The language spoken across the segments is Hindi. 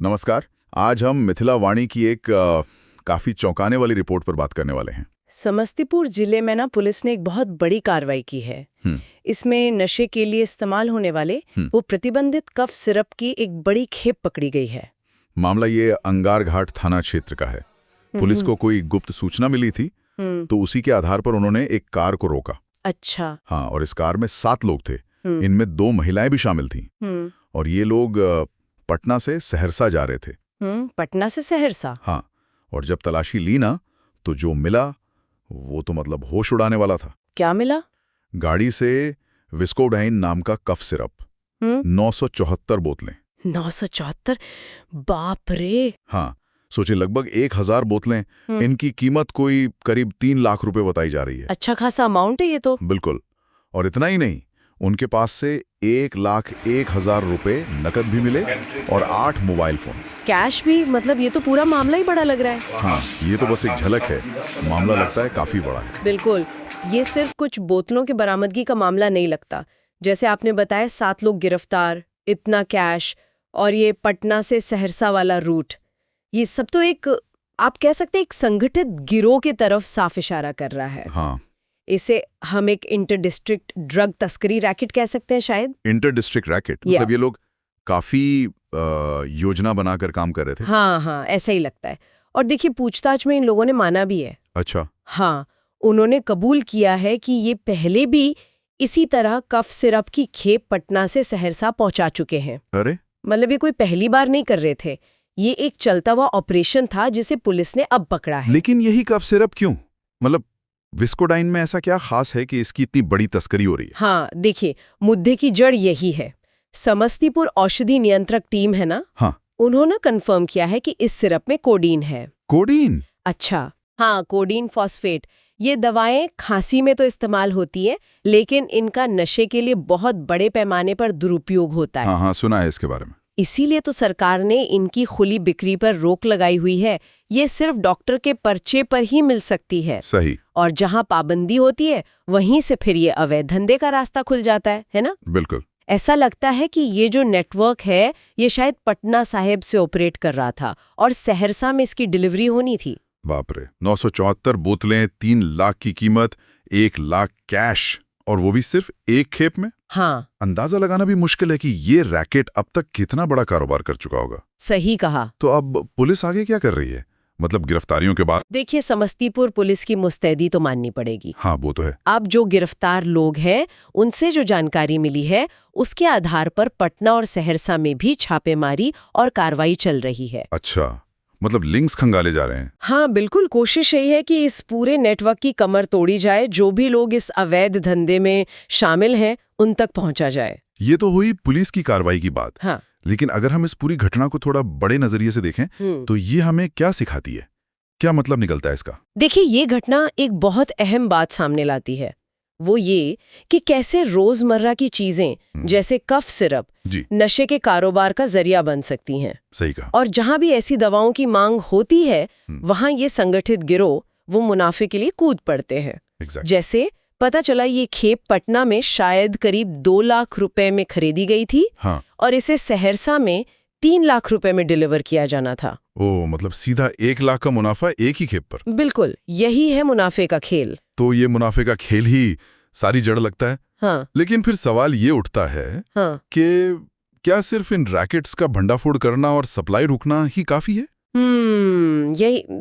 नमस्कार। आज हम मिथिला वाणी की एक काफी चौंकाने वाली रिपोर्ट पर बात करने वाले हैं। समस्तीपुर जिले में पुलिस ने एक बहुत बड़ी कार्रवाई की है। इसमें नशे के लिए इस्तेमाल होने वाले वो प्रतिबंधित कफ सिरप की एक बड़ी खेप पकड़ी गई है। मामला ये अंगार घाट थाना क्षेत्र का है। पुलिस को कोई गुप्त सूचना मिली थी, तो उसी के आधार पर उन्होंने एक कार को रोका। अच्छा। हाँ, और इस कार में 7 लोग थे। इनमें 2 महिलाएं भी शामिल थीं। और ये लोग पटना से सहरसा जा रहे थे। पटना से सहरसा? हाँ, और जब तलाशी ली ना, तो जो मिला वो तो मतलब होश उड़ाने वाला था। क्या मिला? गाड़ी से विस्कोडाइन नाम का कफ सिरप 974 बोतलें। 974? बाप रे! हाँ, सोचिए, लगभग 1000 बोतलें। इनकी कीमत कोई करीब 3 लाख रुपए बताई जा रही है। अच्छा खासा अमाउंट है ये तो। बिल्कुल। और इतना ही नहीं, उनके पास से 1,01,000 रुपए नकद भी मिले और 8 मोबाइल फोन। कैश भी? मतलब ये तो पूरा मामला ही बड़ा लग रहा है। हाँ, ये तो बस एक झलक है। मामला लगता है काफी बड़ा है। बिल्कुल। ये सिर्फ कुछ बोतलों के बरामदगी का मामला नहीं लगता। जैसे आपने बताया, 7 लोग गिरफ्तार, इतना कैश, और ये पटना से सहरसा वाला रूट, ये सब तो एक, आप कह सकते हैं, एक संगठित गिरोह की तरफ साफ इशारा कर रहा है। हाँ, इसे हम एक इंटर डिस्ट्रिक्ट ड्रग तस्करी रैकेट कह सकते हैं शायद। इंटर डिस्ट्रिक्ट रैकेट मतलब ये लोग काफी योजना बनाकर काम कर रहे थे। हाँ, ऐसा ही लगता है। और देखिए, पूछताछ में इन लोगों ने माना भी है। अच्छा। हाँ, उन्होंने कबूल किया है कि ये पहले भी इसी तरह कफ सिरप की खेप पटना से सहरसा पहुंचा चुके हैं। अरे, मतलब ये कोई पहली बार नहीं कर रहे थे। ये एक चलता हुआ ऑपरेशन था जिसे पुलिस ने अब पकड़ा है। लेकिन यही कफ सिरप क्यों? मतलब विस्कोडाइन में ऐसा क्या खास है कि इसकी इतनी बड़ी तस्करी हो रही है? हाँ, देखिए, मुद्दे की जड़ यही है। समस्तीपुर औषधि नियंत्रक टीम है ना, हाँ, उन्होंने कंफर्म किया है कि इस सिरप में कोडीन है। कोडीन? अच्छा, हाँ, कोडीन फॉस्फेट। ये दवाएं खांसी में तो इस्तेमाल होती है, लेकिन इनका नशे के लिए बहुत बड़े पैमाने पर दुरुपयोग होता है। हाँ, सुना है इसके बारे में। इसीलिए तो सरकार ने इनकी खुली बिक्री पर रोक लगाई हुई है। ये सिर्फ डॉक्टर के पर्चे पर ही मिल सकती है। सही। और जहां पाबंदी होती है, वहीं से फिर ये अवैध धंधे का रास्ता खुल जाता है ना? बिल्कुल। ऐसा लगता है कि ये जो नेटवर्क है, ये शायद पटना साहिब से ऑपरेट कर रहा था और सहरसा में इसकी डिलीवरी होनी थी। बाप रे, 974 बोतलें, 3 लाख की कीमत, 1 लाख कैश, और वो भी सिर्फ एक खेप में। हाँ, अंदाजा लगाना भी मुश्किल है कि ये रैकेट अब तक कितना बड़ा कारोबार कर चुका होगा। सही कहा। तो अब पुलिस आगे क्या कर रही है, मतलब गिरफ्तारियों के बाद? देखिए, समस्तीपुर पुलिस की मुस्तैदी तो माननी पड़ेगी। हाँ, वो तो है। अब जो गिरफ्तार लोग हैं, उनसे जो जानकारी मिली है, उसके आधार पर पटना और सहरसा में भी छापेमारी और कार्रवाई चल रही है। अच्छा, मतलब लिंक्स खंगाले जा रहे हैं। हाँ, बिल्कुल। कोशिश यही है कि इस पूरे नेटवर्क की कमर तोड़ी जाए, जो भी लोग इस अवैध धंधे में शामिल हैं, उन तक पहुंचा जाए। ये तो हुई पुलिस की कार्रवाई की बात। हाँ। लेकिन अगर हम इस पूरी घटना को थोड़ा बड़े नजरिए से देखें, तो ये हमें क्या सिखाती है? क्या मतलब निकलता है इसका? देखिए, ये घटना एक बहुत अहम बात सामने लाती है। वो ये कि कैसे रोजमर्रा की चीजें जैसे कफ सिरप नशे के कारोबार का जरिया बन सकती हैं। सही कहा। और जहां भी ऐसी दवाओं की मांग होती है, वहां ये संगठित गिरोह वो मुनाफे के लिए कूद पड़ते हैं। जैसे पता चला, ये खेप पटना में शायद करीब 2 लाख रुपए में खरीदी गई थी। हाँ। और इसे सहरसा में 3 लाख रुपए में डिलीवर किया जाना था। ओ, मतलब सीधा 1 लाख का मुनाफा एक ही खेप पर। बिल्कुल, यही है मुनाफे का खेल। तो ये मुनाफे का खेल ही सारी जड़ लगता है। हाँ। लेकिन फिर सवाल ये उठता है कि क्या सिर्फ इन रैकेट्स का भंडाफोड़ करना और सप्लाई रुकना ही काफी है?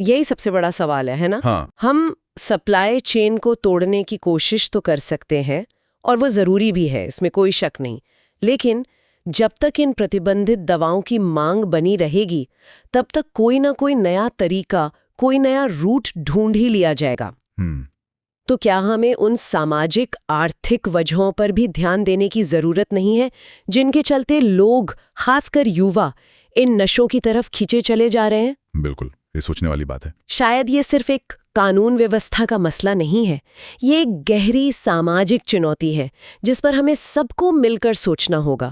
यही सबसे बड़ा सवाल है ना? हाँ। हम सप्लाई चेन को तोड़ने की कोशिश तो कर सकते हैं, और वो जरूरी भी है, इसमें कोई शक नहीं। लेकिन जब तक इन प्रतिबंधित दवाओं की मांग बनी रहेगी, तब तक कोई ना कोई नया तरीका, कोई नया रूट ढूंढ ही लिया जाएगा। तो क्या हमें उन सामाजिक आर्थिक वजहों पर भी ध्यान देने की जरूरत नहीं है, जिनके चलते लोग, खासकर युवा, इन नशों की तरफ खींचे चले जा रहे हैं? बिल्कुल, ये सोचने वाली बात है। शायद ये सिर्फ एक कानून व्यवस्था का मसला नहीं है, ये एक गहरी सामाजिक चुनौती है जिस पर हमें सबको मिलकर सोचना होगा।